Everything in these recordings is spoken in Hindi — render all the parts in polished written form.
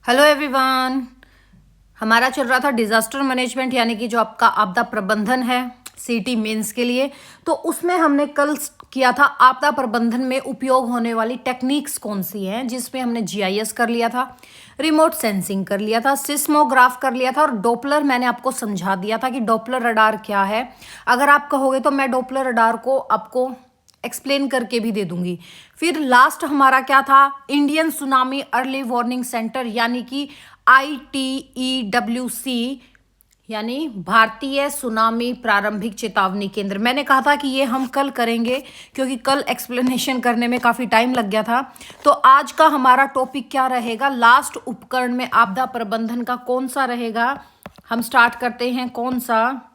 Hello everyone. हमारा चल रहा था डिजास्टर मैनेजमेंट यानी कि जो आपका आपदा प्रबंधन है सीटी मेंस के लिए। तो उसमें हमने कल किया था आपदा प्रबंधन में उपयोग होने वाली टेक्निक्स कौन सी हैं, जिसमें हमने जीआईएस कर लिया था, रिमोट सेंसिंग कर लिया था, सिस्मोग्राफ कर लिया था और डॉपलर मैंने आपको समझा दिया था कि डॉपलर रडार क्या है। अगर आप कहोगे तो मैं डॉपलर रडार को आपको एक्सप्लेन करके भी दे दूंगी। फिर लास्ट हमारा क्या था, Indian tsunami early warning centre यानी कि ITEWC यानी भारतीय सुनामी प्रारंभिक चेतावनी केंद्र। मैंने कहा था कि ये हम कल करेंगे क्योंकि कल एक्सप्लेनेशन करने में काफ़ी टाइम लग गया था। तो आज का हमारा टॉपिक क्या रहेगा, लास्ट उपकरण में आपदा प्रबंधन का कौन सा रहेगा। हम स्टार्ट करते हैं, कौन सा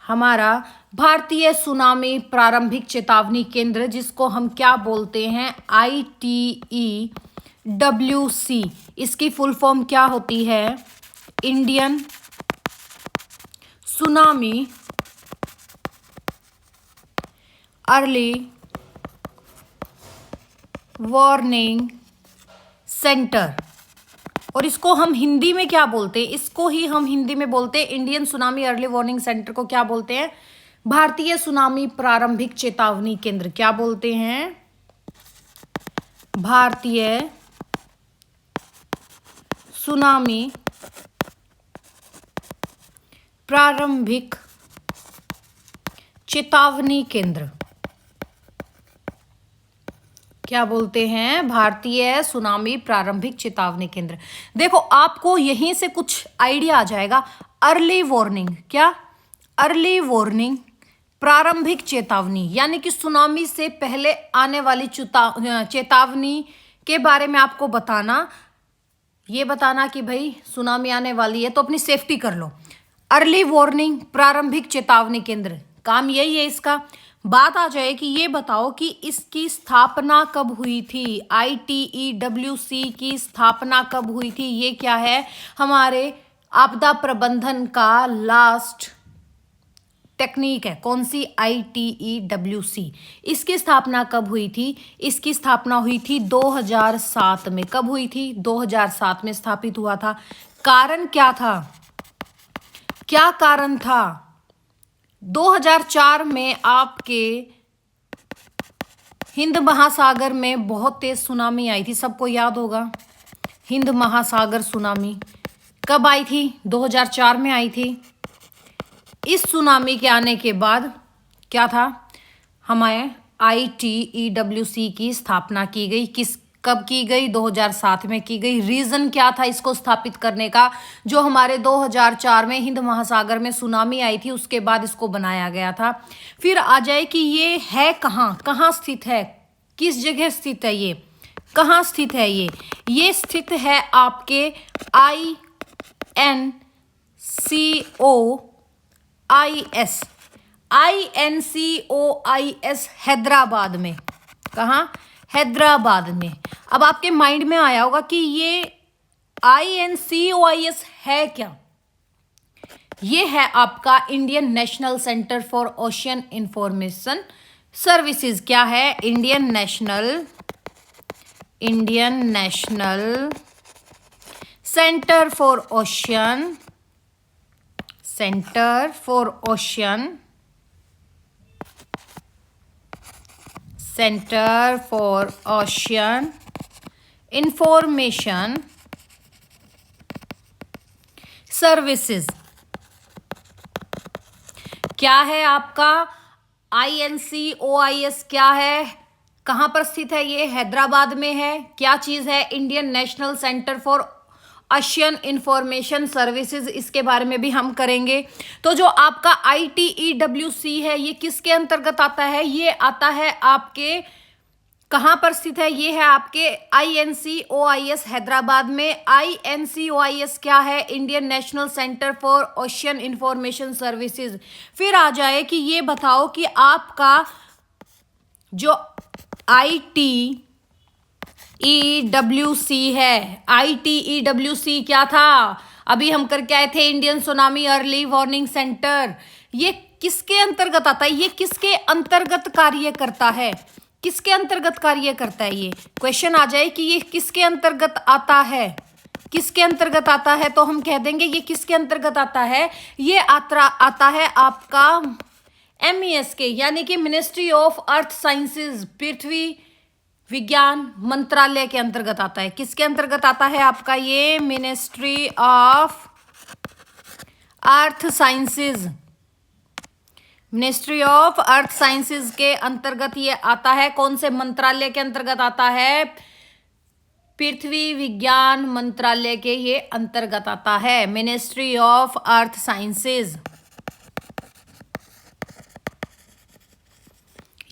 हमारा भारतीय सुनामी प्रारंभिक चेतावनी केंद्र, जिसको हम क्या बोलते हैं, ITEWC। इसकी फुल फॉर्म क्या होती है, Indian tsunami early warning centre. और इसको हम हिंदी में क्या बोलते हैं, इसको ही हम हिंदी में बोलते हैं, Indian tsunami early warning centre को क्या बोलते हैं, भारतीय सुनामी प्रारंभिक चेतावनी केंद्र। क्या बोलते हैं, भारतीय सुनामी प्रारंभिक चेतावनी केंद्र। क्या बोलते हैं, भारतीय सुनामी प्रारंभिक चेतावनी केंद्र। देखो आपको यहीं से कुछ आइडिया आ जाएगा। अर्ली वार्निंग, क्या अर्ली वार्निंग प्रारंभिक चेतावनी यानी कि सुनामी से पहले आने वाली चेतावनी के बारे में आपको बताना, ये बताना कि भाई सुनामी आने वाली है तो अपनी सेफ्टी कर लो। अर्ली वार्निंग प्रारंभिक चेतावनी केंद्र, काम यही है इसका। बात आ जाए कि ये बताओ कि इसकी स्थापना कब हुई थी, ITEWC की स्थापना कब हुई थी। ये क्या है, हमारे आपदा प्रबंधन का लास्ट टेक्निक है। कौन सी, ITEWC। इसकी स्थापना कब हुई थी, इसकी स्थापना हुई थी 2007 में। कब हुई थी, 2007 में स्थापित हुआ था। कारण क्या था, क्या कारण था, 2004 में आपके हिंद महासागर में बहुत तेज सुनामी आई थी, सबको याद होगा। हिंद महासागर सुनामी कब आई थी, 2004 में आई थी। इस सुनामी के आने के बाद क्या था, हमारे ITEWC की स्थापना की गई। कब की गई, 2007 में की गई। रीजन क्या था इसको स्थापित करने का, जो हमारे 2004 में हिंद महासागर में सुनामी आई थी उसके बाद इसको बनाया गया था। फिर आ जाए कि ये है कहाँ, कहाँ स्थित है, किस जगह स्थित है, ये कहाँ स्थित है, ये स्थित है आपके INCOIS हैदराबाद में। कहाँ, हैदराबाद में। अब आपके माइंड में आया होगा कि ये INCOIS है क्या, ये है आपका Indian national centre for ocean information services. क्या है, Indian national centre for ocean information services. क्या है आपका INCOIS, क्या है, कहां पर स्थित है, ये हैदराबाद में है। क्या चीज है, Indian national centre for ocean information services, इसके बारे में भी हम करेंगे। तो जो आपका ITEWC है ये किसके अंतर्गत आता है, ये आता है आपके, कहां पर स्थित है, ये है आपके INCOIS हैदराबाद में। INCOIS क्या है, Indian national centre for ocean information services. फिर आ जाए कि ये बताओ कि आपका जो ITEWC है, ITEWC क्या था, अभी हम करके आए थे, Indian tsunami early warning centre. ये किसके अंतर्गत आता है, ये किसके अंतर्गत कार्य करता है, किसके अंतर्गत कार्य करता है, ये क्वेश्चन आ जाए कि ये किसके अंतर्गत आता है, किसके अंतर्गत आता है, तो हम कह देंगे ये किसके अंतर्गत आता है, ये आता है आपका MES के, यानी कि मिनिस्ट्री ऑफ अर्थ साइंसेज, पृथ्वी विज्ञान मंत्रालय के अंतर्गत आता है। किसके अंतर्गत आता है आपका ये, ministry of earth sciences, ministry of earth sciences के अंतर्गत ये आता है। कौन से मंत्रालय के अंतर्गत आता है, पृथ्वी विज्ञान मंत्रालय के ये अंतर्गत आता है, मिनिस्ट्री ऑफ अर्थ साइंसेज।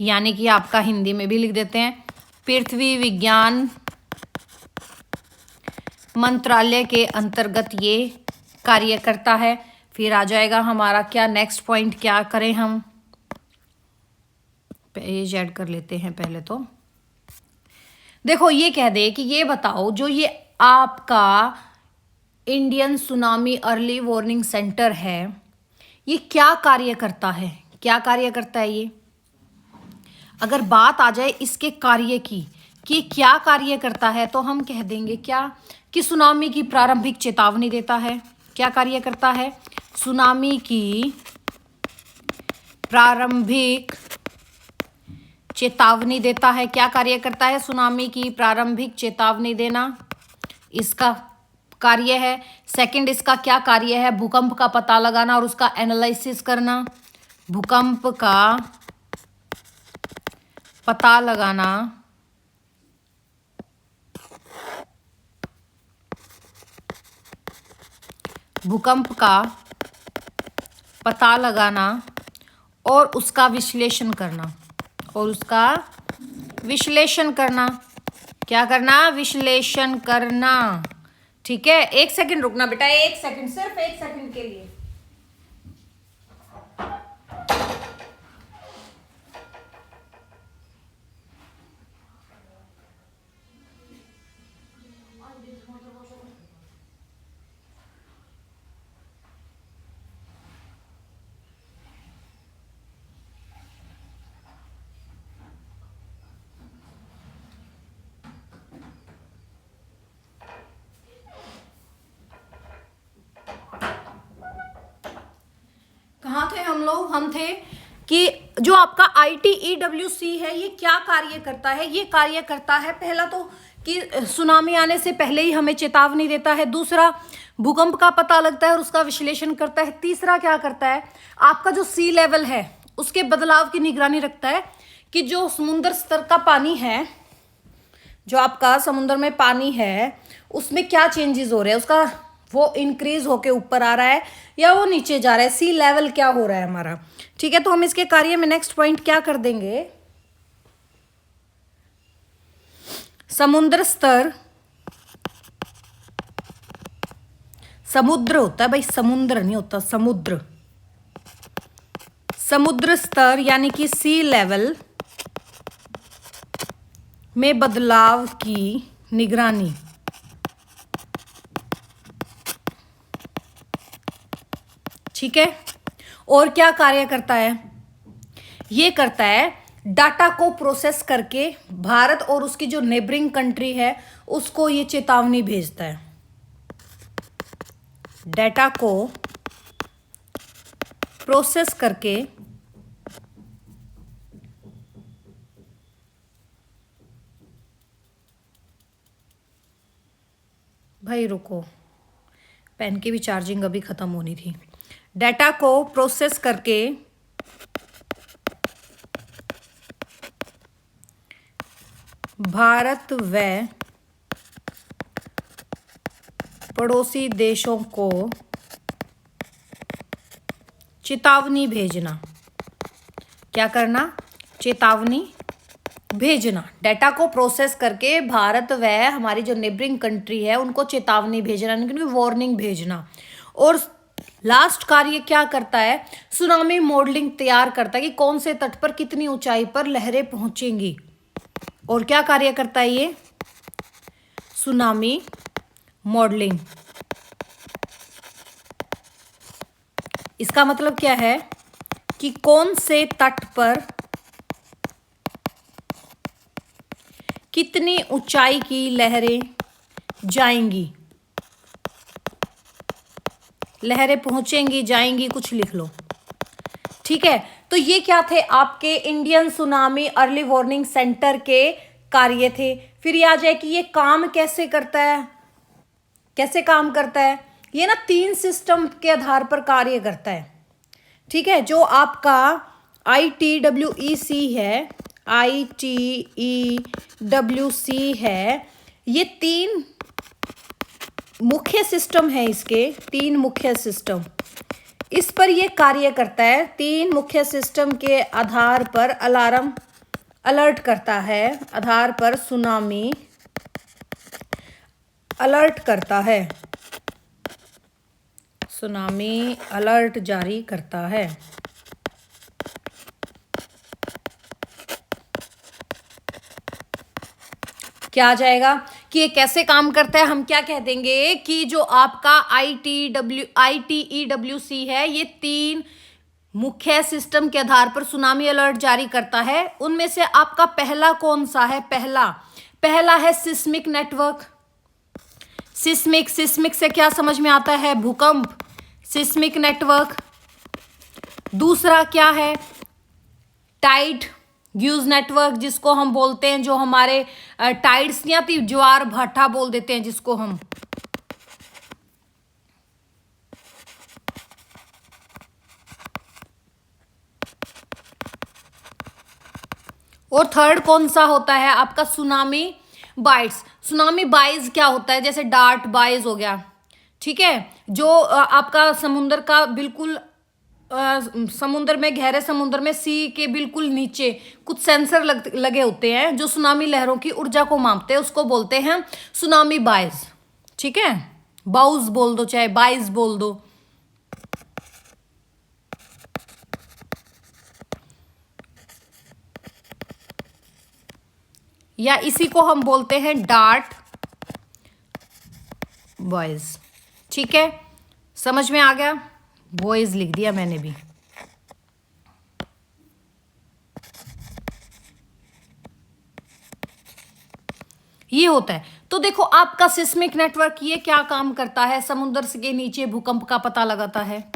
यानी कि आपका हिंदी में भी लिख देते हैं, पृथ्वी विज्ञान मंत्रालय के अंतर्गत ये कार्य करता है। फिर आ जाएगा हमारा क्या नेक्स्ट पॉइंट, क्या करें हम, पेज ऐड कर लेते हैं पहले। तो देखो ये कह दे कि ये बताओ जो ये आपका Indian tsunami early warning centre है, ये क्या कार्य करता है, क्या कार्य करता है ये। अगर बात आ जाए इसके कार्य की कि क्या कार्य करता है, तो हम कह देंगे क्या, कि सुनामी की प्रारंभिक चेतावनी देता है। क्या कार्य करता है, सुनामी की प्रारंभिक चेतावनी देता है। क्या कार्य करता है, सुनामी की प्रारंभिक चेतावनी देना, इसका कार्य है। सेकंड इसका क्या कार्य है, भूकंप का पता लगाना और उसका एनालिसिस करना, भूकंप का पता लगाना, भूकंप का पता लगाना और उसका विश्लेषण करना, और उसका विश्लेषण करना। क्या करना, विश्लेषण करना। ठीक है, एक सेकंड रुकना बेटा, एक सेकंड, सिर्फ एक सेकंड के लिए। कहाँ थे हम लोग, हम थे कि जो आपका ITEWC है ये क्या कार्य करता है। ये कार्य करता है पहला तो कि सुनामी आने से पहले ही हमें चेतावनी देता है, दूसरा भूकंप का पता लगता है और उसका विश्लेषण करता है, तीसरा क्या करता है, आपका जो सी लेवल है उसके बदलाव की निगरानी रखता है कि जो समुद्र स्तर का पानी है, जो आपका समुद्र में पानी है उसमें क्या चेंजेस हो रहे हैं, उसका वो इंक्रीज होके ऊपर आ रहा है या वो नीचे जा रहा है, सी लेवल क्या हो रहा है हमारा। ठीक है, तो हम इसके कार्य में नेक्स्ट पॉइंट क्या कर देंगे, समुद्र स्तर, समुद्र होता है भाई, समुद्र नहीं होता, समुद्र, समुद्र स्तर यानी कि सी लेवल में बदलाव की निगरानी। ठीक है, और क्या कार्य करता है, ये करता है डाटा को प्रोसेस करके भारत और उसकी जो नेबरिंग कंट्री है उसको ये चेतावनी भेजता है। डाटा को प्रोसेस करके भाई रुको, पेन की भी चार्जिंग अभी खत्म होनी थी। डाटा को प्रोसेस करके भारत व पड़ोसी देशों को चेतावनी भेजना। क्या करना, चेतावनी भेजना। डाटा को प्रोसेस करके भारत व हमारी जो नेबरिंग कंट्री है उनको चेतावनी भेजना, यानी वार्निंग भेजना। और लास्ट कार्य क्या करता है, सुनामी मॉडलिंग तैयार करता है कि कौन से तट पर कितनी ऊंचाई पर लहरें पहुंचेंगी। और क्या कार्य करता है ये, सुनामी मॉडलिंग। इसका मतलब क्या है कि कौन से तट पर कितनी ऊंचाई की लहरें जाएंगी, लहरें पहुंचेंगी जाएंगी, कुछ लिख लो। ठीक है, तो ये क्या थे आपके Indian tsunami early warning centre के कार्य थे। फिर ये आ जाए कि ये काम कैसे करता है, कैसे काम करता है। ये ना 3 सिस्टम के आधार पर कार्य करता है। ठीक है, जो आपका ITWEC है, ITEWC है, ये 3 मुख्य सिस्टम है, इसके 3 मुख्य सिस्टम, इस पर ये कार्य करता है। 3 मुख्य सिस्टम के आधार पर अलार्म अलर्ट करता है, आधार पर सुनामी अलर्ट करता है, सुनामी अलर्ट जारी करता है। क्या आ जाएगा कि ये कैसे काम करता है। हम क्या कह देंगे कि जो आपका ITEWC है, ये 3 मुख्य सिस्टम के आधार पर सुनामी अलर्ट जारी करता है। उनमें से आपका पहला कौन सा है, पहला है सिस्मिक नेटवर्क। सिस्मिक से क्या समझ में आता है, भूकंप, सिस्मिक नेटवर्क। दूसरा क्या है, टाइड ग्यूज नेटवर्क, जिसको हम बोलते हैं, जो हमारे टाइड्स नहीं आती, ज्वार भाटा बोल देते हैं जिसको हम। और थर्ड कौन सा होता है आपका, सुनामी बाइट्स। सुनामी बाइज क्या होता है, जैसे डार्ट बाइज हो गया। ठीक है, जो आपका समुद्र का बिल्कुल समुद्र में, गहरे समुद्र में सी के बिल्कुल नीचे कुछ सेंसर लगे होते हैं जो सुनामी लहरों की ऊर्जा को मापते हैं, उसको बोलते हैं सुनामी बाइज। ठीक है, बाउज बोल दो चाहे बाइज बोल दो। या इसी को हम बोलते हैं डार्ट बॉयज। ठीक है, समझ में आ गया, बॉयज लिख दिया मैंने भी। ये होता है। तो देखो आपका सिस्मिक नेटवर्क ये क्या काम करता है, समुद्र के नीचे भूकंप का पता लगाता है,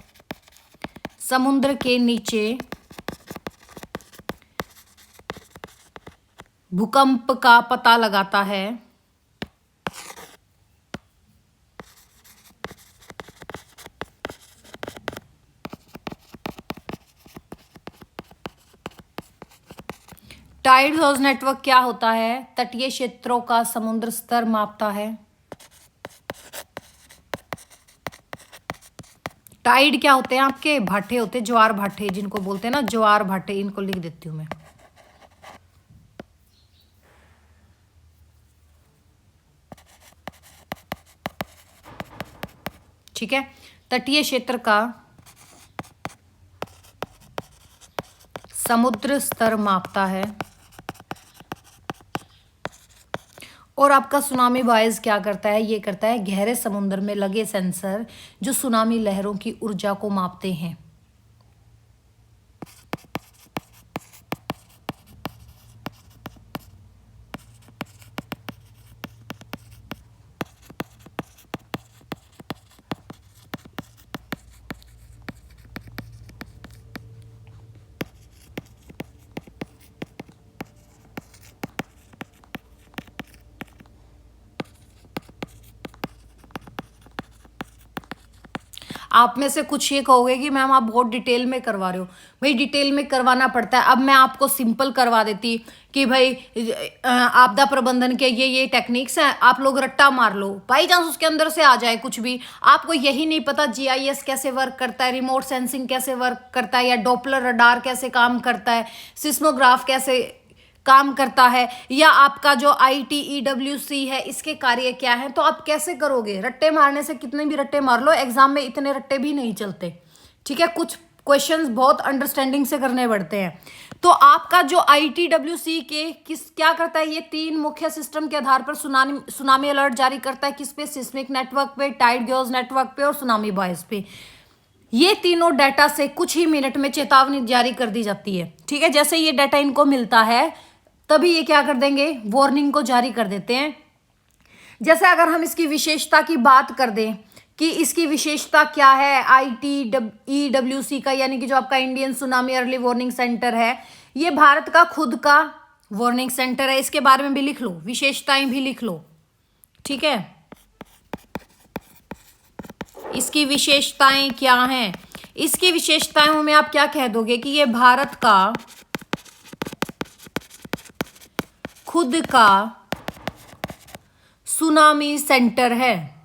समुद्र के नीचे भूकंप का पता लगाता है। टाइड हाउस नेटवर्क क्या होता है, तटीय क्षेत्रों का समुद्र स्तर मापता है। टाइड क्या होते हैं आपके, भाटे होते हैं, ज्वार भाटे जिनको बोलते हैं ना, ज्वार भाटे, इनको लिख देती हूं मैं। ठीक है, तटीय क्षेत्र का समुद्र स्तर मापता है। और आपका सुनामी बाइज क्या करता है, ये करता है गहरे समुद्र में लगे सेंसर जो सुनामी लहरों की ऊर्जा को मापते हैं। आप में से कुछ ये कहोगे कि मैम आप बहुत डिटेल में करवा रहे हो। भाई डिटेल में करवाना पड़ता है। अब मैं आपको सिंपल करवा देती कि भाई आपदा प्रबंधन के ये टेक्निक्स हैं, आप लोग रट्टा मार लो, बाई चांस उसके अंदर से आ जाए कुछ भी। आपको यही नहीं पता GIS कैसे वर्क करता है, रिमोट सेंसिंग कैसे वर्क करता है, या डॉपलर रडार कैसे काम करता है, सिस्मोग्राफ कैसे काम करता है, या आपका जो ITEWC है इसके कार्य क्या है, तो आप कैसे करोगे। रट्टे मारने से कितने भी रट्टे मार लो, एग्जाम में इतने रट्टे भी नहीं चलते। ठीक है, कुछ क्वेश्चंस बहुत अंडरस्टैंडिंग से करने पड़ते हैं। तो आपका जो ITWC के क्या करता है, ये 3 मुख्य सिस्टम के आधार पर सुनामी अलर्ट जारी करता है। किस पे, सिस्मिक नेटवर्क पे, टाइड ग्योज नेटवर्क पे और सुनामी बॉयज पे। ये तीनों डाटा से कुछ ही मिनट में चेतावनी जारी कर दी जाती है। ठीक है, जैसे ये डाटा इनको मिलता है तभी ये क्या कर देंगे, वार्निंग को जारी कर देते हैं। जैसे अगर हम इसकी विशेषता की बात कर दें कि इसकी विशेषता क्या है। ITEWC का यानी कि जो आपका Indian tsunami early warning centre है, ये भारत का खुद का वार्निंग सेंटर है। इसके बारे में भी लिख लो, विशेषताएं भी लिख लो, ठीक है। इसकी विशेषताएं क्या हैं? इसकी विशेषताओं में आप क्या कह दोगे कि ये भारत का खुद का सुनामी सेंटर है,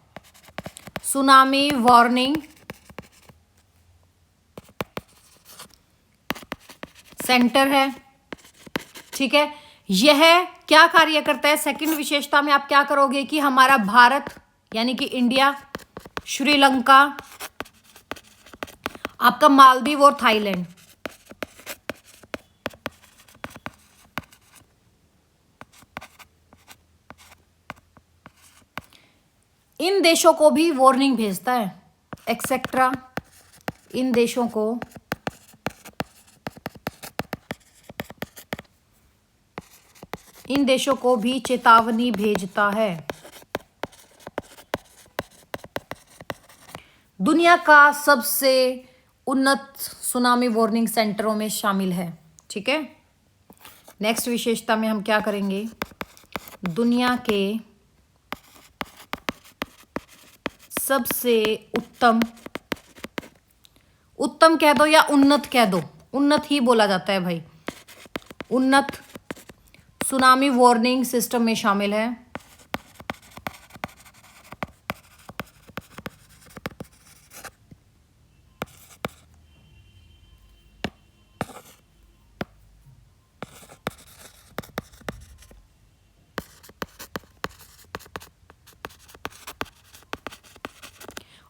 सुनामी वार्निंग सेंटर है, ठीक है। यह क्या कार्य करता है? सेकंड विशेषता में आप क्या करोगे कि हमारा भारत यानी कि इंडिया, श्रीलंका, आपका मालदीव और थाईलैंड, इन देशों को भी वार्निंग भेजता है, एक्सेट्रा। इन देशों को भी चेतावनी भेजता है। दुनिया का सबसे उन्नत सुनामी वार्निंग सेंटरों में शामिल है, ठीक है। नेक्स्ट विशेषता में हम क्या करेंगे? दुनिया के सबसे उत्तम कह दो या उन्नत कह दो, उन्नत ही बोला जाता है भाई, उन्नत सुनामी वार्निंग सिस्टम में शामिल है।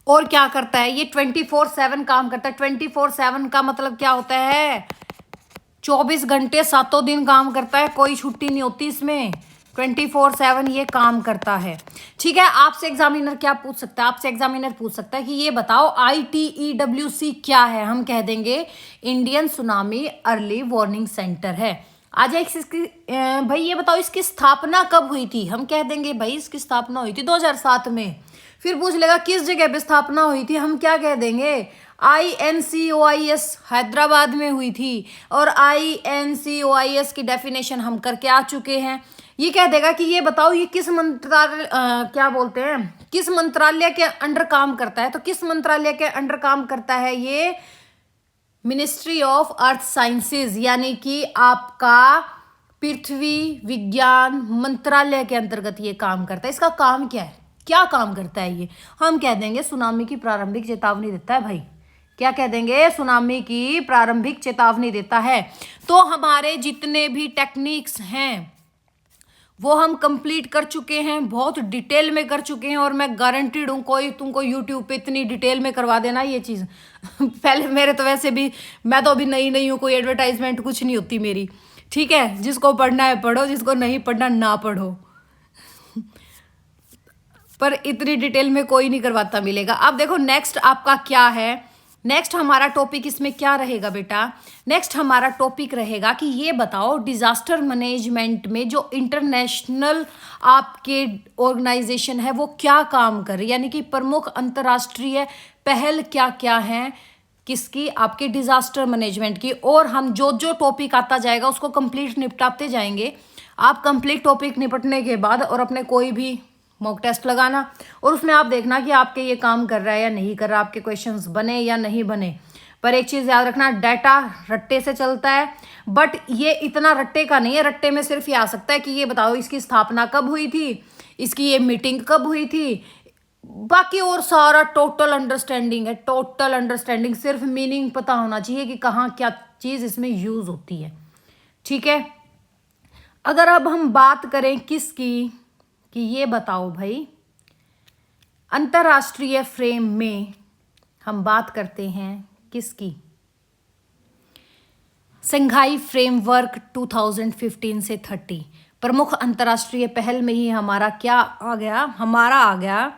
और क्या करता है ये? 24/7 काम करता है। 24/7 का मतलब क्या होता है? 24 घंटे 7 दिन काम करता है, कोई छुट्टी नहीं होती इसमें। 24/7 ये काम करता है, ठीक है। आपसे एग्जामिनर क्या पूछ सकता है? आपसे एग्जामिनर पूछ सकता है कि ये बताओ ITEWC क्या है? हम कह देंगे Indian tsunami early warning centre है। आ जाए इसकी भाई ये बताओ इसकी स्थापना कब हुई थी? हम कह देंगे भाई इसकी स्थापना हुई थी 2007 में। फिर पूछ लेगा किस जगह पे स्थापना हुई थी? हम क्या कह देंगे? INCOIS हैदराबाद में हुई थी। और INCOIS की डेफिनेशन हम करके आ चुके हैं। ये कह देगा कि ये बताओ ये किस मंत्रालय क्या बोलते हैं, किस मंत्रालय के अंडर काम करता है? तो किस मंत्रालय के अंडर काम करता है ये? मिनिस्ट्री ऑफ अर्थ साइंसेज यानी कि आपका पृथ्वी विज्ञान मंत्रालय के अंतर्गत ये काम करता है। इसका काम क्या है? क्या काम करता है ये? हम कह देंगे सुनामी की प्रारंभिक चेतावनी देता है भाई। क्या कह देंगे? सुनामी की प्रारंभिक चेतावनी देता है। तो हमारे जितने भी टेक्निक्स हैं वो हम कंप्लीट कर चुके हैं, बहुत डिटेल में कर चुके हैं। और मैं गारंटीड हूँ कोई तुमको यूट्यूब पे इतनी डिटेल में करवा देना ये चीज़ पहले मेरे तो वैसे भी मैं तो अभी नई हूँ, कोई एडवर्टाइजमेंट कुछ नहीं होती मेरी, ठीक है। जिसको पढ़ना है पढ़ो, जिसको नहीं पढ़ना ना पढ़ो पर इतनी डिटेल में कोई नहीं करवाता मिलेगा। अब देखो नेक्स्ट आपका क्या है? नेक्स्ट हमारा टॉपिक इसमें क्या रहेगा बेटा? नेक्स्ट हमारा टॉपिक रहेगा कि ये बताओ डिजास्टर मैनेजमेंट में जो इंटरनेशनल आपके ऑर्गेनाइजेशन है वो क्या काम कर रही है, यानी कि प्रमुख अंतर्राष्ट्रीय पहल क्या क्या है किसकी? आपके डिजास्टर मैनेजमेंट की। और हम जो जो टॉपिक आता जाएगा उसको कंप्लीट निपटाते जाएंगे। आप कंप्लीट टॉपिक निपटने के बाद और अपने कोई भी मॉक टेस्ट लगाना और उसमें आप देखना कि आपके ये काम कर रहा है या नहीं कर रहा, आपके क्वेश्चंस बने या नहीं बने। पर एक चीज़ याद रखना, डाटा रट्टे से चलता है, बट ये इतना रट्टे का नहीं है। रट्टे में सिर्फ ये आ सकता है कि ये बताओ इसकी स्थापना कब हुई थी, इसकी ये मीटिंग कब हुई थी, बाकी और सारा टोटल अंडरस्टैंडिंग है। टोटल अंडरस्टैंडिंग, सिर्फ मीनिंग पता होना चाहिए कि कहाँ क्या चीज़ इसमें यूज होती है, ठीक है। अगर अब हम बात करें किसकी, कि ये बताओ भाई अंतर्राष्ट्रीय फ्रेम में हम बात करते हैं किसकी? संघाई फ्रेमवर्क 2015 से 30 प्रमुख अंतर्राष्ट्रीय पहल में ही हमारा क्या आ गया? हमारा आ गया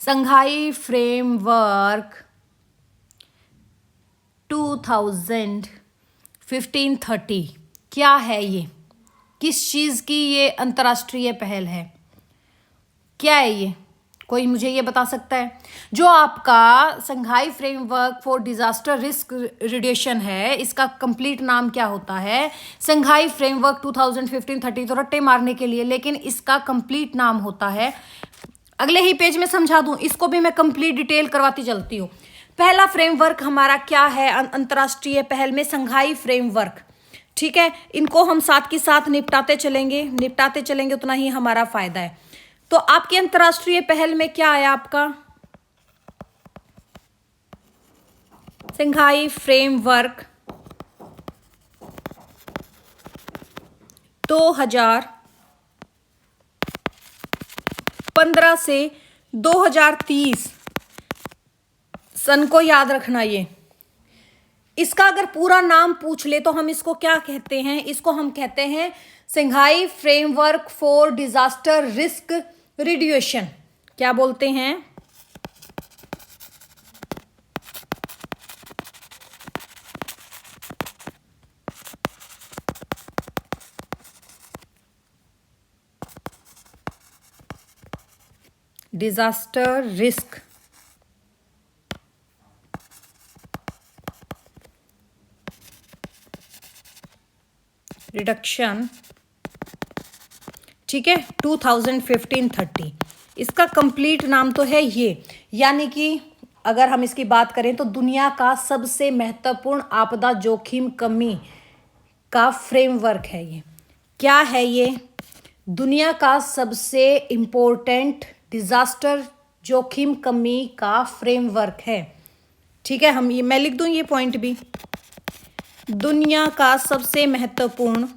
संघाई फ्रेमवर्क 2015-30। क्या है ये? किस चीज़ की ये अंतर्राष्ट्रीय पहल है? क्या है ये? कोई मुझे ये बता सकता है? जो आपका Sendai framework for disaster risk reduction है, इसका कंप्लीट नाम क्या होता है? संघाई फ्रेमवर्क 2015-30 तो रट्टे मारने के लिए, लेकिन इसका कंप्लीट नाम होता है, अगले ही पेज में समझा दूं, इसको भी मैं कंप्लीट डिटेल करवाती चलती हूँ। पहला फ्रेमवर्क हमारा क्या है अंतर्राष्ट्रीय पहल में? संघाई फ्रेमवर्क, ठीक है। इनको हम साथ के साथ निपटाते चलेंगे, उतना ही हमारा फायदा है। तो आपकी अंतर्राष्ट्रीय पहल में क्या आया आपका? संघाई फ्रेमवर्क 2015 से 2030 सन को याद रखना। ये इसका अगर पूरा नाम पूछ ले तो हम इसको क्या कहते हैं? इसको हम कहते हैं Sendai framework for disaster risk reduction. क्या बोलते हैं? डिजास्टर रिस्क रिडक्शन, ठीक है, 2015-30। इसका कंप्लीट नाम तो है ये, यानी कि अगर हम इसकी बात करें तो दुनिया का सबसे महत्वपूर्ण आपदा जोखिम कमी का फ्रेमवर्क है ये। क्या है ये? दुनिया का सबसे इम्पोर्टेंट डिजास्टर जोखिम कमी का फ्रेमवर्क है, ठीक है। हम ये मैं लिख दूं ये पॉइंट भी, दुनिया का सबसे महत्वपूर्ण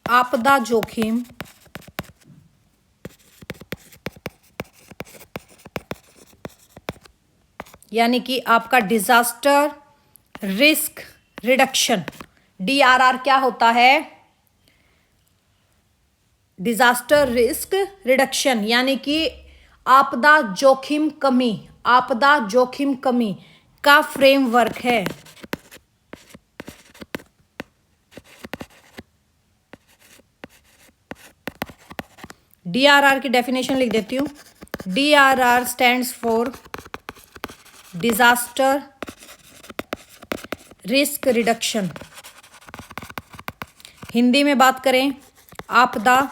आपदा जोखिम यानी कि आपका डिजास्टर रिस्क रिडक्शन, DRR क्या होता है? डिजास्टर रिस्क रिडक्शन यानी कि आपदा जोखिम कमी का फ्रेमवर्क है। DRR की डेफिनेशन लिख देती हूं। DRR stands for disaster risk reduction. Hindi में बात करें, आपदा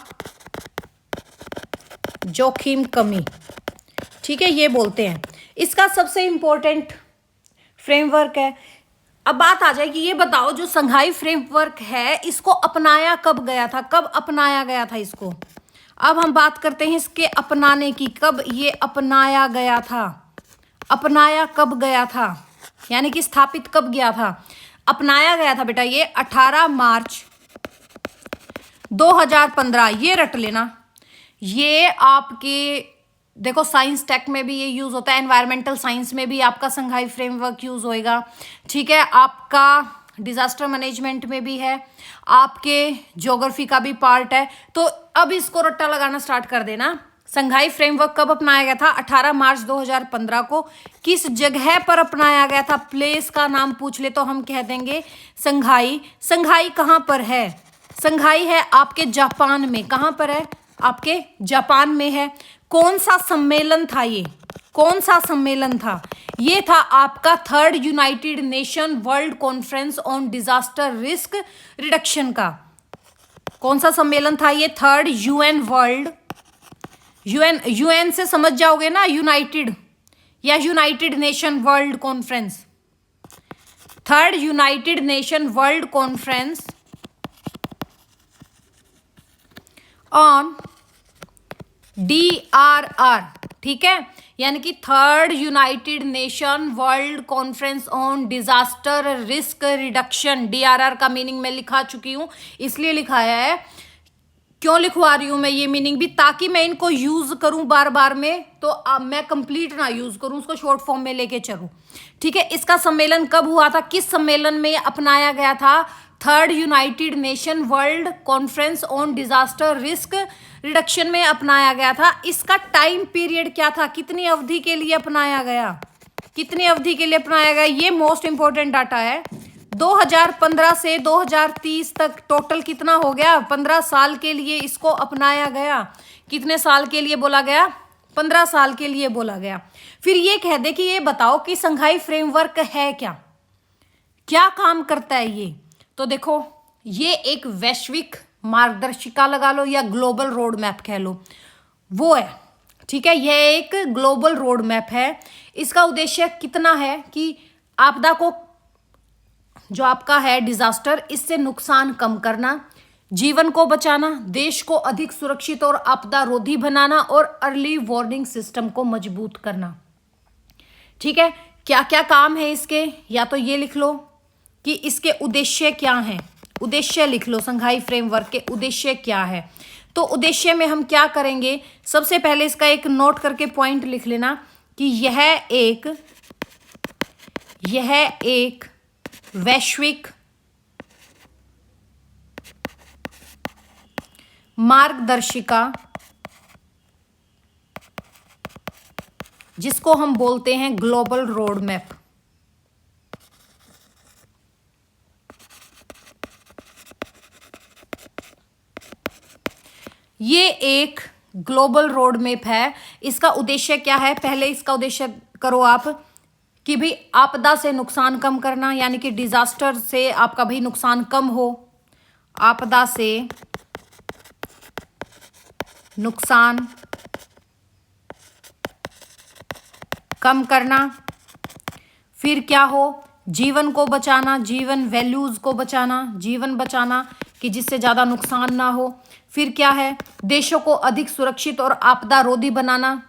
जोखिम कमी, ठीक है, ये बोलते हैं। इसका सबसे इंपॉर्टेंट फ्रेमवर्क है। अब बात आ जाएगी, ये बताओ जो संघाई फ्रेमवर्क है इसको अपनाया कब गया था? कब अपनाया गया था इसको? अब हम बात करते हैं इसके अपनाने की। कब ये अपनाया गया था? अपनाया कब गया था, यानी कि स्थापित कब गया था? अपनाया गया था बेटा ये 18 मार्च 2015। ये रट लेना। ये आपके देखो साइंस टेक में भी ये यूज होता है, एनवायरमेंटल साइंस में भी आपका संघाई फ्रेमवर्क यूज होएगा, ठीक है। आपका डिजास्टर मैनेजमेंट में भी है, आपके ज्योग्राफी का भी पार्ट है। तो अब इसको रट्टा लगाना स्टार्ट कर देना। संघाई फ्रेमवर्क कब अपनाया गया था? 18 मार्च 2015 को। किस जगह पर अपनाया गया था? प्लेस का नाम पूछ ले तो हम कह देंगे संघाई। संघाई कहाँ पर है? संघाई है आपके जापान में। कहाँ पर है? आपके जापान में है। कौन सा सम्मेलन था ये? कौन सा सम्मेलन था? ये था आपका 3rd United nation world conference on disaster risk reduction का। कौन सा सम्मेलन था ये? 3rd यूएन से समझ जाओगे ना, यूनाइटेड या United nation world conference. 3rd United nation world conference on DRR, ठीक है, यानी कि 3rd United nation world conference on disaster risk reduction. DRR का मीनिंग मैं लिखा चुकी हूं, इसलिए लिखाया है। क्यों लिखवा रही हूं मैं ये मीनिंग भी? ताकि मैं इनको यूज करूं बार बार में, तो अब मैं कंप्लीट ना यूज करूं, उसको शॉर्ट फॉर्म में लेके चलूं, ठीक है। इसका सम्मेलन कब हुआ था? किस सम्मेलन में अपनाया गया था? 3rd United nation world conference on disaster risk reduction में अपनाया गया था। इसका टाइम पीरियड क्या था? कितनी अवधि के लिए अपनाया गया? कितनी अवधि के लिए अपनाया गया? ये मोस्ट इंपॉर्टेंट डाटा है। 2015 से 2030 तक टोटल कितना हो गया? 15 साल के लिए इसको अपनाया गया। कितने साल के लिए बोला गया? 15 साल के लिए बोला गया। फिर ये कह दे कि ये बताओ कि संघाई फ्रेमवर्क है क्या, क्या काम करता है ये? तो देखो, ये एक वैश्विक मार्गदर्शिका लगा लो या ग्लोबल रोड मैप कह लो, वो है। ठीक है, यह एक ग्लोबल रोड मैप है। इसका उद्देश्य कितना है कि आपदा को, जो आपका है डिजास्टर, इससे नुकसान कम करना, जीवन को बचाना, देश को अधिक सुरक्षित और आपदा रोधी बनाना और अर्ली वार्निंग सिस्टम को मजबूत करना। ठीक है, क्या क्या काम है इसके? या तो ये लिख लो कि इसके उद्देश्य क्या हैं। उद्देश्य लिख लो, संघाई फ्रेमवर्क के उद्देश्य क्या है। तो उद्देश्य में हम क्या करेंगे? सबसे पहले इसका एक नोट करके पॉइंट लिख लेना कि यह एक वैश्विक मार्गदर्शिका, जिसको हम बोलते हैं ग्लोबल रोड मैप। ये एक ग्लोबल रोड मैप है। इसका उद्देश्य क्या है? पहले इसका उद्देश्य करो आप कि भाई आपदा से नुकसान कम करना, यानी कि डिजास्टर से आपका भाई नुकसान कम हो, आपदा से नुकसान कम करना। फिर क्या हो? जीवन को बचाना, जीवन वैल्यूज को बचाना, जीवन बचाना कि जिससे ज्यादा नुकसान ना हो। फिर क्या है? देशों को अधिक सुरक्षित और आपदा रोधी बनाना।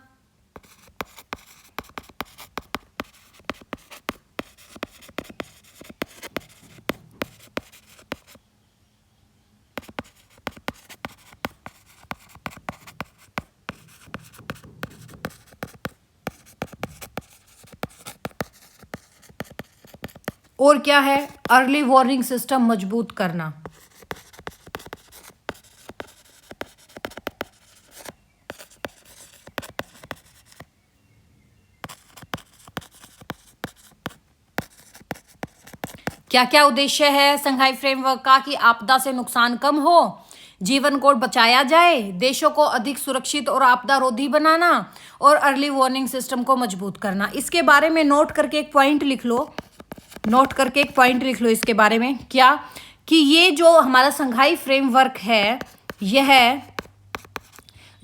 और क्या है? अर्ली वार्निंग सिस्टम मजबूत करना। क्या क्या उद्देश्य है संघाई फ्रेमवर्क का? कि आपदा से नुकसान कम हो, जीवन को बचाया जाए, देशों को अधिक सुरक्षित और आपदा रोधी बनाना और अर्ली वार्निंग सिस्टम को मजबूत करना। इसके बारे में नोट करके एक पॉइंट लिख लो, नोट करके एक पॉइंट लिख लो इसके बारे में। क्या? कि ये जो हमारा संघाई फ्रेमवर्क है, यह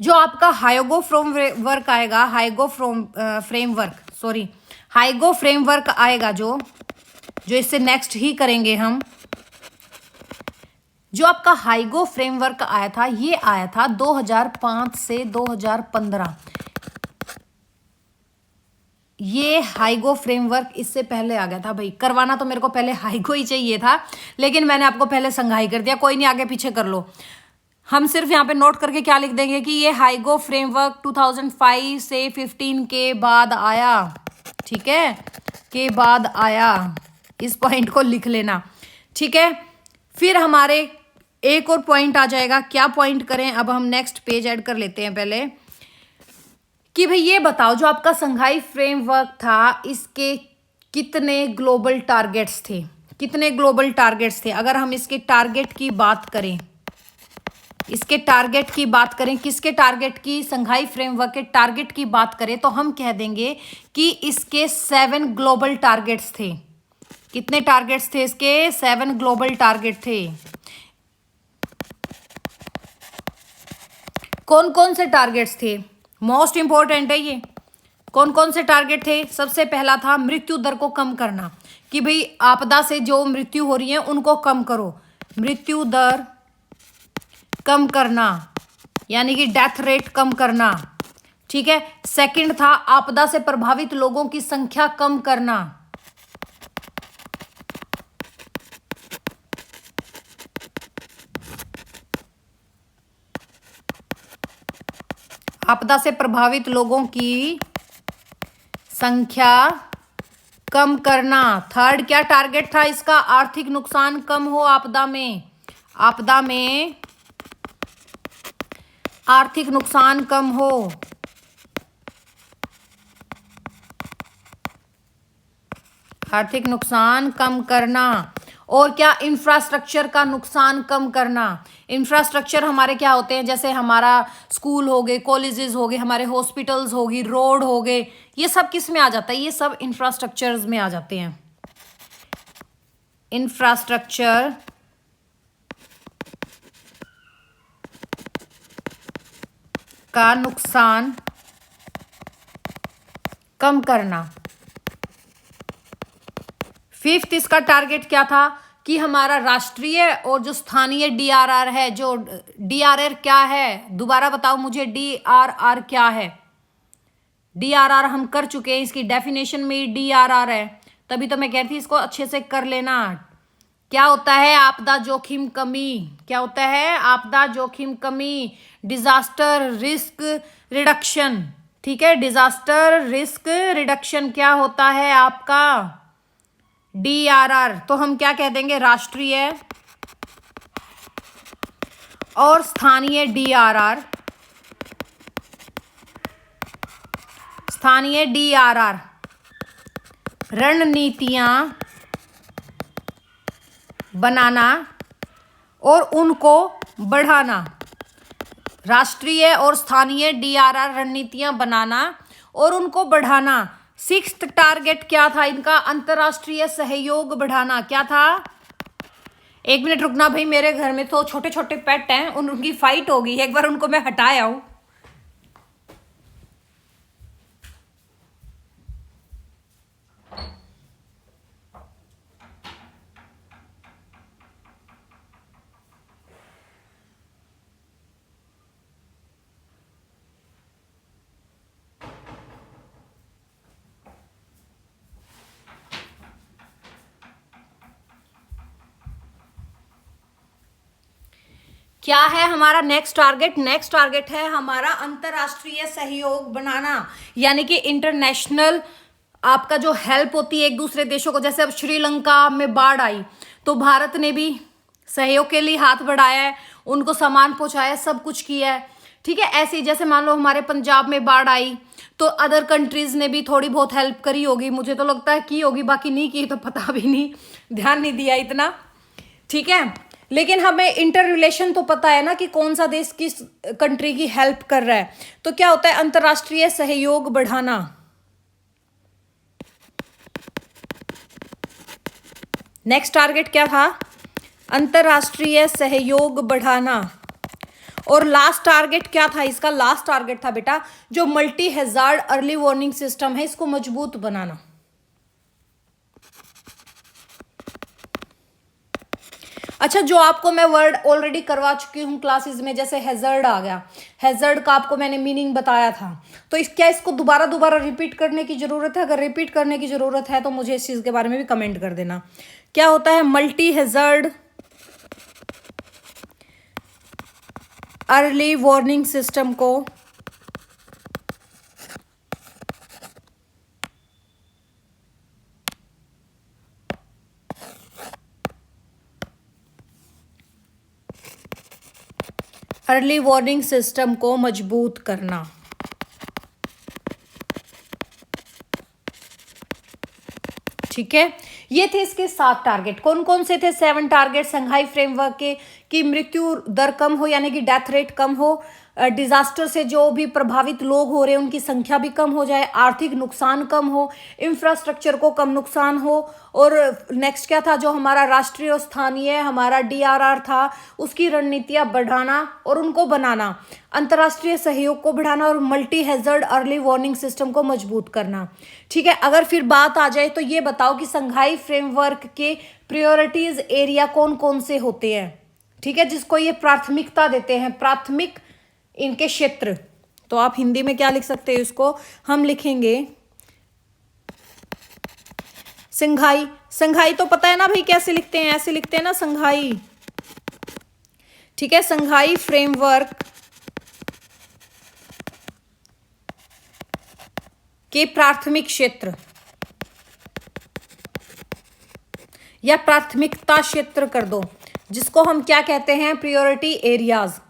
जो आपका हाइगो फ्रेमवर्क आएगा, हाइगो फ्रेमवर्क आएगा, जो इससे नेक्स्ट ही करेंगे हम। जो आपका हाइगो फ्रेमवर्क आया था, ये आया था 2005 से 2015। ये हाइगो फ्रेमवर्क इससे पहले आ गया था। भाई करवाना तो मेरे को पहले हाइगो ही चाहिए था, लेकिन मैंने आपको पहले संघाई कर दिया। कोई नहीं, आगे पीछे कर लो। हम सिर्फ यहाँ पे नोट करके क्या लिख देंगे कि ये हाइगो फ्रेमवर्क 2005 से 15 के बाद आया। ठीक है, के बाद आया, इस पॉइंट को लिख लेना। ठीक है, फिर हमारे एक और पॉइंट आ जाएगा। क्या पॉइंट करें? अब हम नेक्स्ट पेज ऐड कर लेते हैं पहले कि भाई ये बताओ, जो आपका संघाई फ्रेमवर्क था, इसके कितने ग्लोबल टारगेट्स थे? कितने ग्लोबल टारगेट्स थे? अगर हम इसके टारगेट की बात करें, इसके टारगेट की बात करें, किसके टारगेट की? संघाई फ्रेमवर्क के टारगेट की बात करें तो हम कह देंगे कि इसके 7 ग्लोबल टारगेट्स थे। कितने टारगेट्स थे इसके? 7 ग्लोबल टारगेट थे। कौन कौन से टारगेट्स थे? मोस्ट इंपॉर्टेंट है ये। कौन कौन से टारगेट थे? सबसे पहला था मृत्यु दर को कम करना, कि भाई आपदा से जो मृत्यु हो रही है उनको कम करो, मृत्यु दर कम करना, यानी कि डेथ रेट कम करना। ठीक है। सेकंड था आपदा से प्रभावित लोगों की संख्या कम करना। आपदा से प्रभावित लोगों की संख्या कम करना। थर्ड क्या टारगेट था इसका? आर्थिक नुकसान कम हो आपदा में। आपदा में आर्थिक नुकसान कम हो। आर्थिक नुकसान कम करना। और क्या, इंफ्रास्ट्रक्चर का नुकसान कम करना। इंफ्रास्ट्रक्चर हमारे क्या होते हैं, जैसे हमारा स्कूल हो गए, कॉलेजेस हो गए, हमारे हॉस्पिटल्स हो गई, रोड हो गए, ये सब किस में आ जाता है, ये सब इंफ्रास्ट्रक्चर्स में आ जाते हैं। इंफ्रास्ट्रक्चर का नुकसान कम करना। फिफ्थ इसका टारगेट क्या था कि हमारा राष्ट्रीय और जो स्थानीय डीआरआर है, जो डीआरआर क्या है, दोबारा बताओ मुझे, डीआरआर क्या है। डीआरआर हम कर चुके हैं, इसकी डेफिनेशन में डीआरआर है, तभी तो मैं कहती थी इसको अच्छे से कर लेना। क्या होता है, आपदा जोखिम कमी। क्या होता है, आपदा जोखिम कमी, डिजास्टर रिस्क रिडक्शन। ठीक है, डिजास्टर रिस्क रिडक्शन क्या होता है आपका, डीआरआर। तो हम क्या कह देंगे, राष्ट्रीय और स्थानीय डीआरआर, स्थानीय डीआरआर रणनीतियां बनाना और उनको बढ़ाना। राष्ट्रीय और स्थानीय डीआरआर रणनीतियां बनाना और उनको बढ़ाना। सिक्स्थ टारगेट क्या था इनका, अंतर्राष्ट्रीय सहयोग बढ़ाना। क्या था, एक मिनट रुकना भाई, मेरे घर में तो छोटे छोटे पेट हैं, उनकी फाइट होगी, एक बार उनको मैं हटाया हूं। क्या है हमारा नेक्स्ट टारगेट, नेक्स्ट टारगेट है हमारा अंतरराष्ट्रीय सहयोग बनाना, यानी कि इंटरनेशनल आपका जो हेल्प होती है एक दूसरे देशों को। जैसे अब श्रीलंका में बाढ़ आई तो भारत ने भी सहयोग के लिए हाथ बढ़ाया है, उनको सामान पहुंचाया, सब कुछ किया है। ठीक है, ऐसे ही जैसे मान लो हमारे पंजाब में बाढ़ आई तो अदर कंट्रीज ने भी थोड़ी बहुत हेल्प करी होगी, मुझे तो लगता है की होगी, बाकी नहीं की तो पता भी नहीं, ध्यान नहीं दिया इतना। ठीक है, लेकिन हमें इंटर रिलेशन तो पता है ना कि कौन सा देश किस कंट्री की हेल्प कर रहा है। तो क्या होता है, अंतरराष्ट्रीय सहयोग बढ़ाना। नेक्स्ट टारगेट क्या था, अंतरराष्ट्रीय सहयोग बढ़ाना। और लास्ट टारगेट क्या था इसका, लास्ट टारगेट था बेटा जो multi hazard early warning system है इसको मजबूत बनाना। अच्छा, जो आपको मैं वर्ड ऑलरेडी करवा चुकी हूँ क्लासेस में, जैसे हैजर्ड आ गया, हैजर्ड का आपको मैंने मीनिंग बताया था, तो क्या इसको दोबारा दोबारा रिपीट करने की जरूरत है? अगर रिपीट करने की जरूरत है तो मुझे इस चीज के बारे में भी कमेंट कर देना। क्या होता है multi hazard early warning system को अर्ली वार्निंग सिस्टम को मजबूत करना। ठीक है, ये थे इसके 7 टारगेट। कौन कौन से थे? 7 टारगेट संघाई फ्रेमवर्क के, कि मृत्यु दर कम हो यानी कि डेथ रेट कम हो, डिजास्टर से जो भी प्रभावित लोग हो रहे हैं उनकी संख्या भी कम हो जाए, आर्थिक नुकसान कम हो, इंफ्रास्ट्रक्चर को कम नुकसान हो, और नेक्स्ट क्या था जो हमारा राष्ट्रीय और स्थानीय हमारा डीआरआर था उसकी रणनीतियां बढ़ाना और उनको बनाना, अंतर्राष्ट्रीय सहयोग को बढ़ाना और multi hazard early warning system को मजबूत करना। ठीक है, अगर फिर बात आ जाए तो ये बताओ कि संघाई फ्रेमवर्क के प्रायोरिटीज एरिया कौन कौन से होते हैं? ठीक है, जिसको ये प्राथमिकता देते हैं, प्राथमिक इनके क्षेत्र। तो आप हिंदी में क्या लिख सकते हैं, इसको हम लिखेंगे संघाई। संघाई तो पता है ना भाई कैसे लिखते हैं, ऐसे लिखते हैं ना संघाई। ठीक है, संघाई फ्रेमवर्क के प्राथमिक क्षेत्र या प्राथमिकता क्षेत्र कर दो, जिसको हम क्या कहते हैं, प्रायोरिटी एरियाज।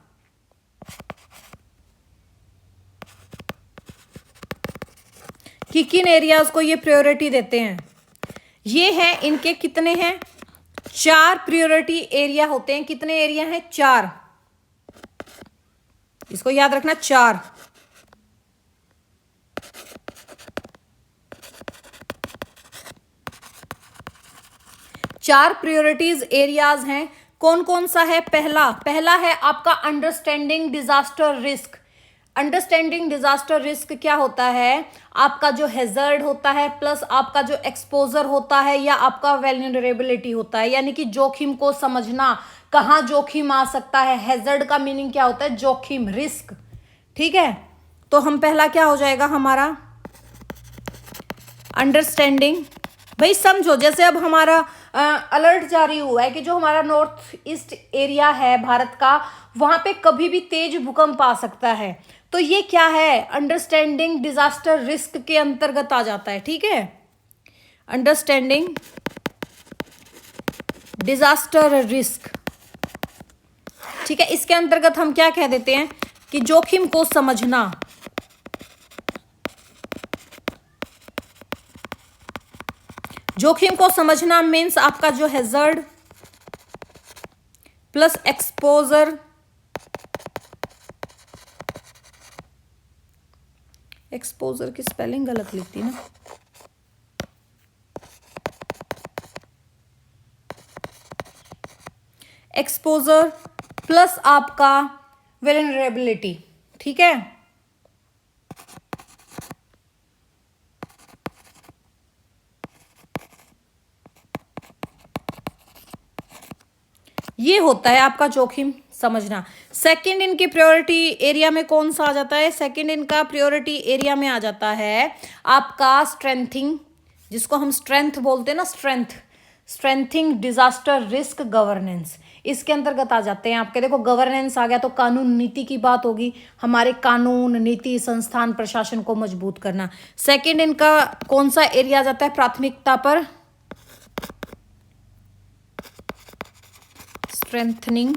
कि किन एरियाज को ये प्रायोरिटी देते हैं? ये हैं, इनके कितने हैं? 4 प्रायोरिटी एरिया होते हैं। कितने एरिया हैं? 4। इसको याद रखना, 4। चार प्रायोरिटीज एरियाज हैं। कौन कौन सा है? पहला है आपका understanding disaster risk. Understanding disaster risk क्या होता है? आपका जो हैजर्ड होता है प्लस आपका जो एक्सपोजर होता है या आपका वेल्नरेबिलिटी होता है, यानी कि जोखिम को समझना, कहाँ जोखिम आ सकता है। हैजर्ड का मीनिंग क्या होता है? जोखिम, रिस्क। ठीक है, तो हम पहला क्या हो जाएगा हमारा? अंडरस्टैंडिंग। भाई समझो, जैसे अब हमारा अलर्ट जारी हुआ है कि जो हमारा नॉर्थ ईस्ट एरिया है भारत का, वहां पे कभी भी तेज भूकंप आ सकता है। तो ये क्या है? अंडरस्टैंडिंग डिजास्टर रिस्क के अंतर्गत आ जाता है। ठीक है, अंडरस्टैंडिंग डिजास्टर रिस्क। ठीक है, इसके अंतर्गत हम क्या कह देते हैं कि जोखिम को समझना। जोखिम को समझना मीन्स आपका जो हैजर्ड प्लस एक्सपोजर, एक्सपोजर की स्पेलिंग गलत लिखती ना, एक्सपोजर प्लस आपका वेलनरेबिलिटी। ठीक है, ये होता है आपका जोखिम समझना। सेकंड इनकी प्रायोरिटी एरिया में कौन सा आ जाता है? सेकंड इनका प्रायोरिटी एरिया में आ जाता है आपका स्ट्रेंथिंग, जिसको हम स्ट्रेंथ बोलते हैं ना, स्ट्रेंथिंग डिजास्टर रिस्क गवर्नेंस। इसके अंतर्गत आ जाते हैं आपके। देखो, गवर्नेंस आ गया तो कानून नीति की बात होगी। हमारे कानून, नीति, संस्थान, प्रशासन को मजबूत करना। सेकंड इनका कौन सा एरिया आ जाता है प्राथमिकता पर? Strengthening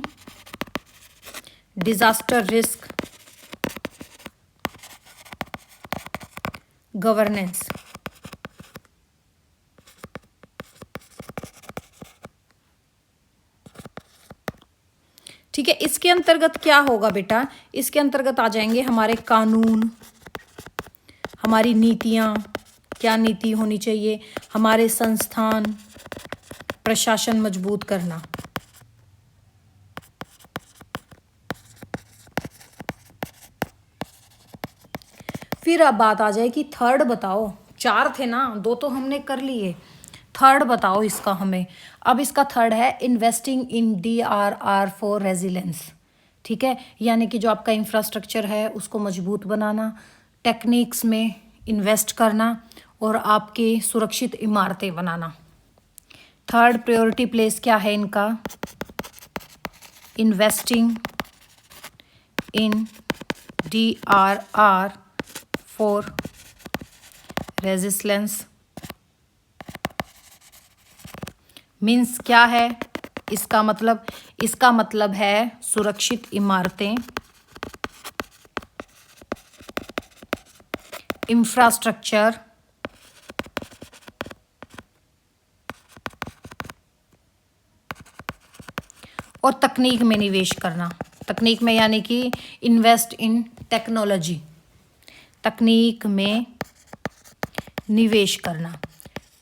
disaster risk governance. ठीक है, इसके अंतर्गत क्या होगा बेटा? इसके अंतर्गत आ जाएंगे हमारे कानून, हमारी नीतियां, क्या नीति होनी चाहिए, हमारे संस्थान, प्रशासन मजबूत करना। फिर अब बात आ जाए कि थर्ड बताओ। 4 थे ना, 2 तो हमने कर लिए, थर्ड बताओ इसका हमें। अब इसका थर्ड है investing in DRR for resilience. ठीक है, यानी कि जो आपका इंफ्रास्ट्रक्चर है उसको मजबूत बनाना, टेक्निक्स में इन्वेस्ट करना और आपके सुरक्षित इमारतें बनाना। थर्ड प्रायोरिटी प्लेस क्या है इनका? Investing in DRR for resistance means क्या है इसका मतलब? इसका मतलब है सुरक्षित इमारतें, इंफ्रास्ट्रक्चर, और तकनीक में निवेश करना। तकनीक में यानी कि इन्वेस्ट इन टेक्नोलॉजी, तकनीक में निवेश करना।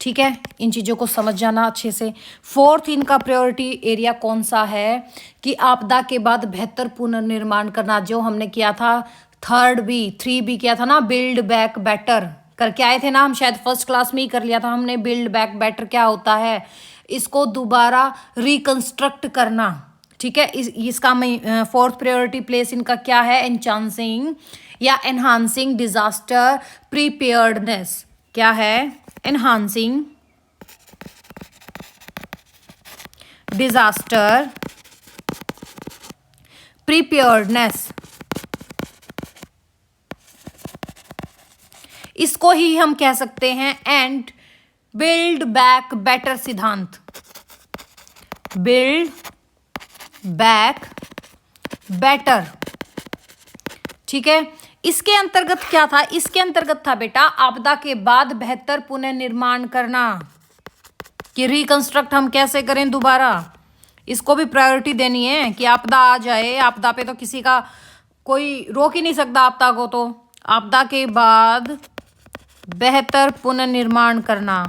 ठीक है, इन चीज़ों को समझ जाना अच्छे से। फोर्थ इनका प्रायोरिटी एरिया कौन सा है? कि आपदा के बाद बेहतर पुनर्निर्माण करना, जो हमने किया था। थर्ड भी, 3 भी किया था ना, बिल्ड बैक बेटर करके आए थे ना हम, शायद फर्स्ट क्लास में ही कर लिया था हमने। बिल्ड बैक बेटर क्या होता है? इसको दोबारा रिकंस्ट्रक्ट करना। ठीक है, इसका मैं फोर्थ प्रायोरिटी प्लेस इनका क्या है? एनहांसिंग या एनहांसिंग डिजास्टर प्रिपेयर्डनेस। क्या है? Enhancing disaster preparedness. इसको ही हम कह सकते हैं एंड बिल्ड बैक बेटर सिद्धांत। Build back better. ठीक है, इसके अंतर्गत क्या था? इसके अंतर्गत था बेटा आपदा के बाद बेहतर पुनर्निर्माण करना। कि रिकंस्ट्रक्ट हम कैसे करें दोबारा, इसको भी प्रायोरिटी देनी है कि आपदा आ जाए, आपदा पे तो किसी का कोई रोक ही नहीं सकता आपदा को, तो आपदा के बाद बेहतर पुनर्निर्माण करना।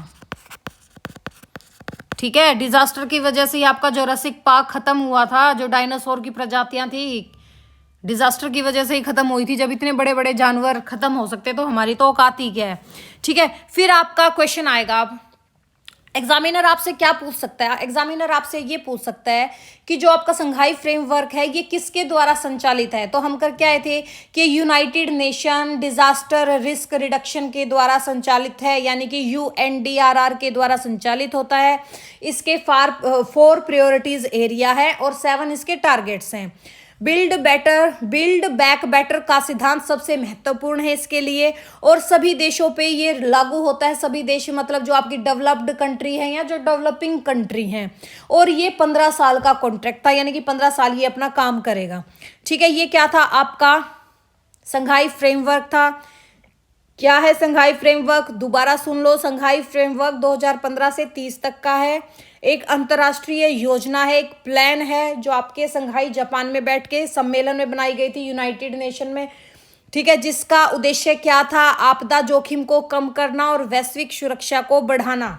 ठीक है, डिजास्टर की वजह से ही आपका जोरासिक पार्क खत्म हुआ था, जो डायनासोर की प्रजातियां थी डिजास्टर की वजह से ही खत्म हुई थी। जब इतने बड़े बड़े जानवर खत्म हो सकते तो हमारी तो औकात ही क्या है। ठीक है, फिर आपका क्वेश्चन आएगा, अब एग्जामिनर आपसे क्या पूछ सकता है, एग्जामिनर आपसे ये पूछ सकता है कि जो आपका संघाई फ्रेमवर्क है ये किसके द्वारा संचालित है। तो हम कर क्या आए थे कि United nation disaster risk reduction के द्वारा संचालित है, यानी कि UNDRR के द्वारा संचालित होता है। इसके 4 प्रायोरिटीज एरिया है और 7 इसके टारगेट्स हैं। बिल्ड बैक बेटर का सिद्धांत सबसे महत्वपूर्ण है इसके लिए, और सभी देशों पे ये लागू होता है। सभी देश मतलब जो आपकी डेवलप्ड कंट्री है या जो डेवलपिंग कंट्री हैं, और ये 15 साल का कॉन्ट्रैक्ट था, यानी कि 15 साल ये अपना काम करेगा। ठीक है, ये क्या था आपका संघाई फ्रेमवर्क था। क्या है संघाई फ्रेमवर्क, दोबारा सुन लो, संघाई फ्रेमवर्क 2015 से 30 तक का है। एक अंतर्राष्ट्रीय योजना है, एक प्लान है जो आपके संघाई जापान में बैठ के सम्मेलन में बनाई गई थी, यूनाइटेड नेशन में। ठीक है, जिसका उद्देश्य क्या था, आपदा जोखिम को कम करना और वैश्विक सुरक्षा को बढ़ाना।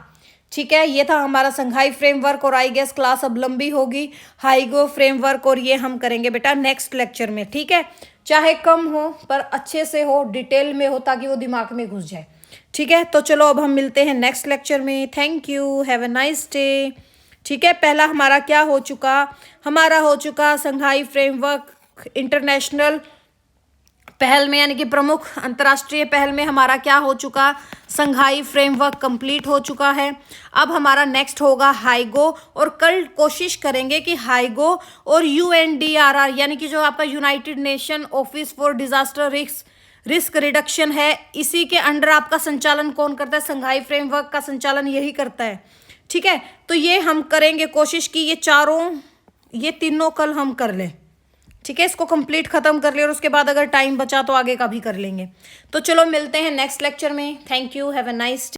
ठीक है, ये था हमारा संघाई फ्रेमवर्क, और आई गेस क्लास अब लंबी होगी। हाईगो फ्रेमवर्क और ये हम करेंगे बेटा नेक्स्ट लेक्चर में। ठीक है, चाहे कम हो पर अच्छे से हो, डिटेल में हो, ताकि वो दिमाग में घुस जाए। ठीक है, तो चलो अब हम मिलते हैं नेक्स्ट लेक्चर में। Thank you, have a nice day. ठीक है, पहला हमारा क्या हो चुका, हमारा हो चुका संघाई फ्रेमवर्क इंटरनेशनल पहल में, यानी कि प्रमुख अंतर्राष्ट्रीय पहल में हमारा क्या हो चुका, संघाई फ्रेमवर्क कंप्लीट हो चुका है। अब हमारा नेक्स्ट होगा हाईगो, और कल कोशिश करेंगे कि हाईगो और UNDRR यानी कि जो आपका United nation office for disaster risk reduction है, इसी के अंडर आपका संचालन कौन करता है, संघाई फ्रेमवर्क का संचालन यही करता है। ठीक है, तो ये हम करेंगे कोशिश की ये तीनों कल हम कर लें। ठीक है, इसको कंप्लीट खत्म कर ले, और उसके बाद अगर टाइम बचा तो आगे का भी कर लेंगे। तो चलो मिलते हैं नेक्स्ट लेक्चर में। Thank you, have a nice day.